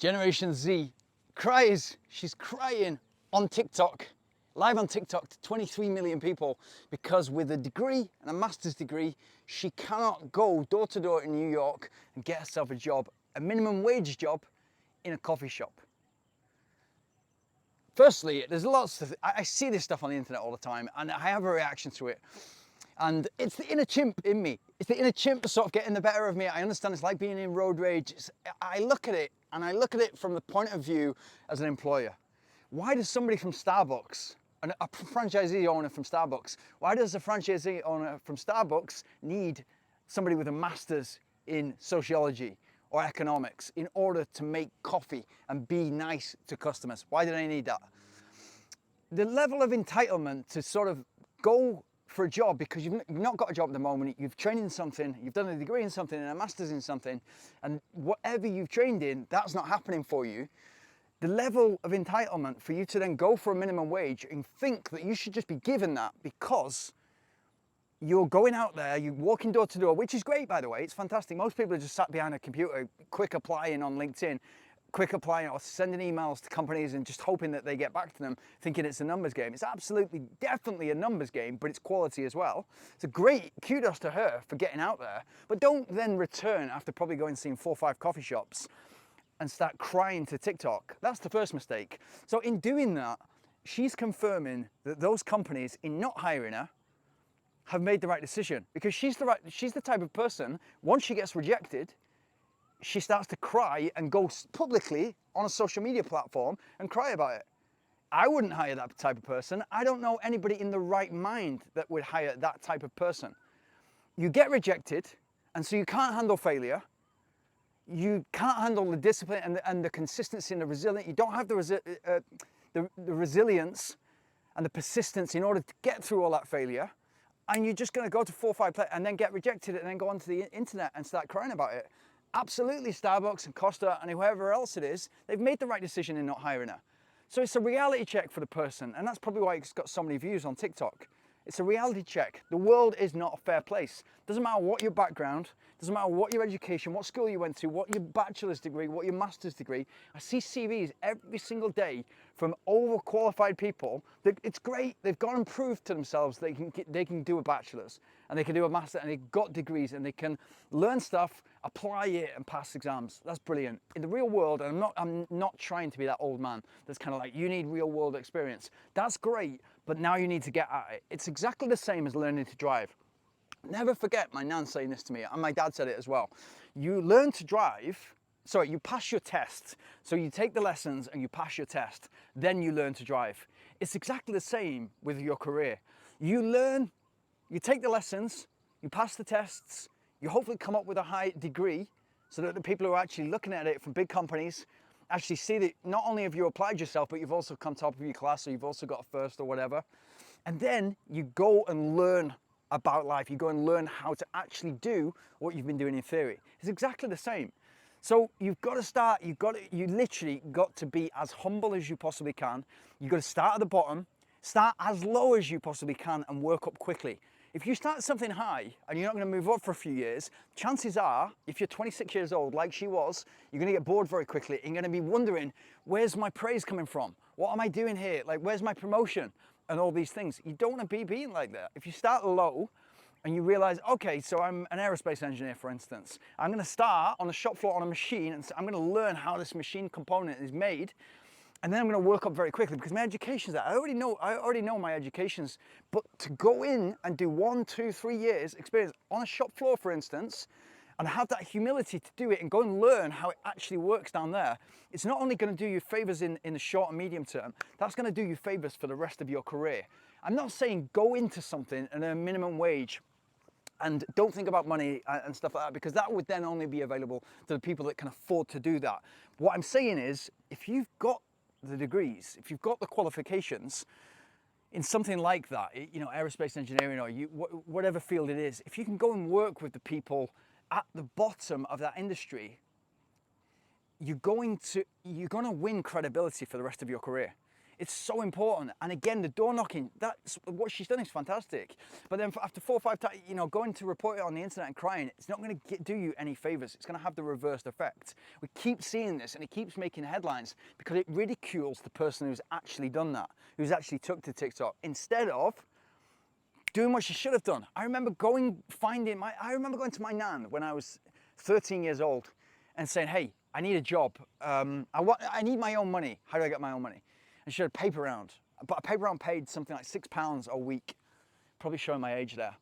Generation Z cries, she's crying on TikTok, live on TikTok to 23 million people because with a degree and a master's degree, she cannot go door to door in New York and get herself a job, a minimum wage job in a coffee shop. Firstly, there's lots of, I see this stuff on the internet all the time and I have a reaction to it. And it's the inner chimp in me. It's the inner chimp sort of getting the better of me. I understand it's like being in road rage. I look at it and I look at it from the point of view as an employer. Why does somebody from Starbucks, a franchisee owner from Starbucks, why does a franchisee owner from Starbucks need somebody with a master's in sociology or economics in order to make coffee and be nice to customers? Why do they need that? The level of entitlement to sort of go for a job because you've not got a job at the moment, you've trained in something, you've done a degree in something and a master's in something, and whatever you've trained in, that's not happening for you. The level of entitlement for you to then go for a minimum wage and think that you should just be given that because you're going out there, you're walking door to door, which is great, by the way, it's fantastic. Most people are just sat behind a computer, quick applying on LinkedIn, quick applying or sending emails to companies and just hoping that they get back to them, thinking it's a numbers game. It's absolutely, definitely a numbers game, but it's quality as well. It's a great kudos to her for getting out there, but don't then return after probably going and seeing 4 or 5 coffee shops and start crying to TikTok. That's the first mistake. So in doing that, she's confirming that those companies, in not hiring her, have made the right decision because she's the type of person, once she gets rejected, she starts to cry and go publicly on a social media platform and cry about it. I wouldn't hire that type of person. I don't know anybody in the right mind that would hire that type of person. You get rejected, and so you can't handle failure. You can't handle the discipline and the consistency and the resilience. You don't have the resilience and the persistence in order to get through all that failure. And you're just going to go to 4 or 5 places and then get rejected and then go onto the internet and start crying about it. Absolutely, Starbucks and Costa and whoever else it is, they've made the right decision in not hiring her. So it's a reality check for the person, and that's probably why it's got so many views on TikTok. It's a reality check. The world is not a fair place. Doesn't matter what your background, doesn't matter what your education, what school you went to, what your bachelor's degree, what your master's degree. I see CVs every single day from overqualified people. It's great. They've gone and proved to themselves they can do a bachelor's and they can do a master and they've got degrees and they can learn stuff, apply it and pass exams. That's brilliant. In the real world, and I'm not trying to be that old man that's kind of like, you need real world experience. That's great, but now you need to get at it. It's exactly the same as learning to drive. Never forget my nan saying this to me, and my dad said it as well. You learn to drive, you pass your test. So you take the lessons and you pass your test, then you learn to drive. It's exactly the same with your career. You learn, you take the lessons, you pass the tests, you hopefully come up with a high degree so that the people who are actually looking at it from big companies actually see that not only have you applied yourself, but you've also come top of your class, or you've also got a first or whatever. And then you go and learn about life. You go and learn how to actually do what you've been doing in theory. It's exactly the same. So you've got to start, you literally got to be as humble as you possibly can. You've got to start at the bottom, start as low as you possibly can and work up quickly. If you start something high and you're not going to move up for a few years, chances are, if you're 26 years old, like she was, you're going to get bored very quickly. You're going to be wondering, where's my praise coming from? What am I doing here? Like, where's my promotion? And all these things. You don't want to be being like that. If you start low and you realize, okay, so I'm an aerospace engineer, for instance. I'm going to start on the shop floor on a machine and I'm going to learn how this machine component is made. And then I'm going to work up very quickly because my education's that. I already know my education's, but to go in and do 1, 2, 3 years experience on a shop floor, for instance, and have that humility to do it and go and learn how it actually works down there, it's not only going to do you favors in the short and medium term, that's going to do you favors for the rest of your career. I'm not saying go into something and earn minimum wage and don't think about money and stuff like that, because that would then only be available to the people that can afford to do that. What I'm saying is, if you've got the degrees, if you've got the qualifications in something like that, you know, aerospace engineering or whatever field it is, if you can go and work with the people at the bottom of that industry, you're going to win credibility for the rest of your career. It's so important. And again, the door knocking, that's what she's done is fantastic. But then after 4 or 5 times, you know, going to report it on the internet and crying, it's not going to do you any favors. It's going to have the reversed effect. We keep seeing this and it keeps making headlines because it ridicules the person who's actually done that, who's actually took to TikTok, instead of doing what she should have done. I remember going to my nan when I was 13 years old and saying, hey, I need a job. I need my own money. How do I get my own money? And she had a paper round. But a paper round paid something like £6 a week, probably showing my age there.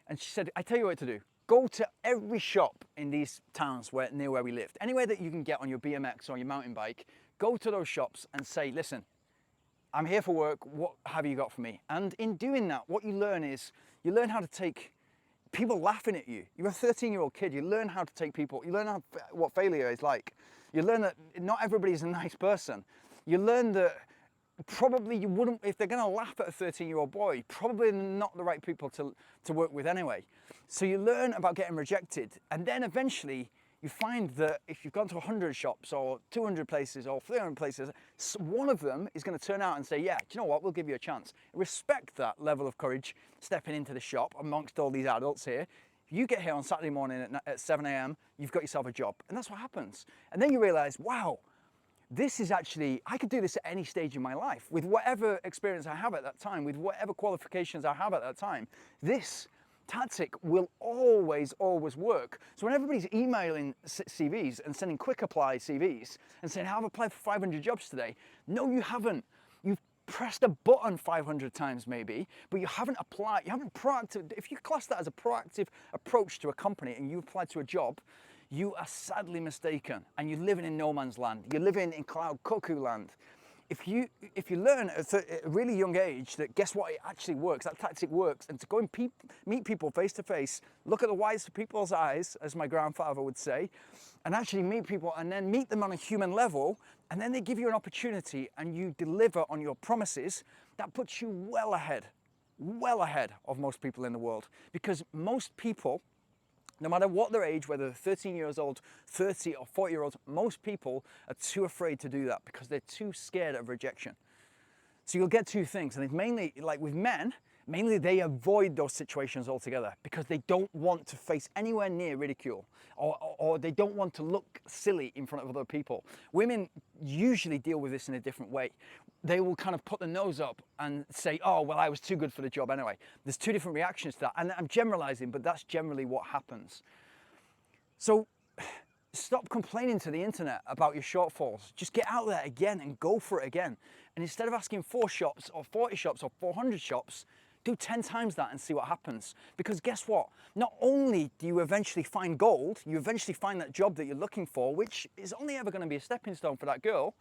And she said, I tell you what to do. Go to every shop in these towns near where we lived. Anywhere that you can get on your BMX or your mountain bike, go to those shops and say, listen, I'm here for work, what have you got for me? And in doing that, what you learn is, you learn how to take people laughing at you. You're a 13-year-old kid, you learn how to take people, you learn what failure is like. You learn that not everybody's a nice person. You learn that probably you wouldn't, if they're gonna laugh at a 13-year-old boy, probably not the right people to work with anyway. So you learn about getting rejected, and then eventually, you find that if you've gone to 100 shops or 200 places or 300 places, one of them is going to turn out and say, yeah, do you know what, we'll give you a chance. Respect that level of courage, stepping into the shop amongst all these adults here. If you get here on Saturday morning at 7 a.m, you've got yourself a job. And that's what happens. And then you realize, wow, this is actually, I could do this at any stage in my life. With whatever experience I have at that time, with whatever qualifications I have at that time, this tactic will always work. So when everybody's emailing CVs and sending quick apply CVs and saying, I've applied for 500 jobs today. No, you haven't. You've pressed a button 500 times maybe, but you haven't applied. You haven't proactive. If you class that as a proactive approach to a company and you applied to a job, you are sadly mistaken, and you're living in no man's land. You're living in cloud cuckoo land. If you learn at a really young age that, guess what, it actually works, that tactic works, and to go and meet people face to face, look at the whites of people's eyes, as my grandfather would say, and actually meet people and then meet them on a human level, and then they give you an opportunity and you deliver on your promises, that puts you well ahead of most people in the world. Because most people, no matter what their age, whether they're 13 years old, 30 or 40 year olds, most people are too afraid to do that because they're too scared of rejection. So you'll get two things, and it's mainly, like with men, mainly they avoid those situations altogether because they don't want to face anywhere near ridicule, or they don't want to look silly in front of other people. Women usually deal with this in a different way. They will kind of put the nose up and say, oh, well, I was too good for the job anyway. There's two different reactions to that. And I'm generalizing, but that's generally what happens. So stop complaining to the internet about your shortfalls. Just get out there again and go for it again. And instead of asking 4 shops or 40 shops or 400 shops, do 10 times that and see what happens. Because guess what? Not only do you eventually find gold, you eventually find that job that you're looking for, which is only ever going to be a stepping stone for that girl,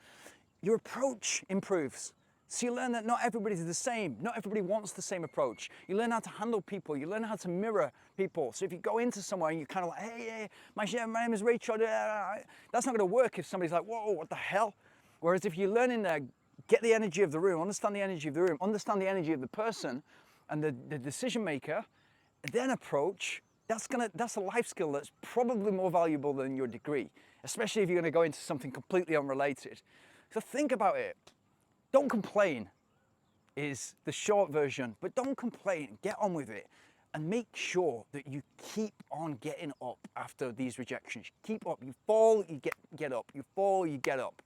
your approach improves. So you learn that not everybody's the same. Not everybody wants the same approach. You learn how to handle people. You learn how to mirror people. So if you go into somewhere and you're kind of like, hey, my name is Rachel, that's not going to work if somebody's like, whoa, what the hell? Whereas if you learn in there, get the energy of the room, understand the energy of the room, understand the energy of the person and the decision maker, then approach, that's a life skill that's probably more valuable than your degree, especially if you're going to go into something completely unrelated. So think about it. Don't complain is the short version, but don't complain, get on with it, and make sure that you keep on getting up after these rejections. Keep up, you fall, you get up, you fall, you get up.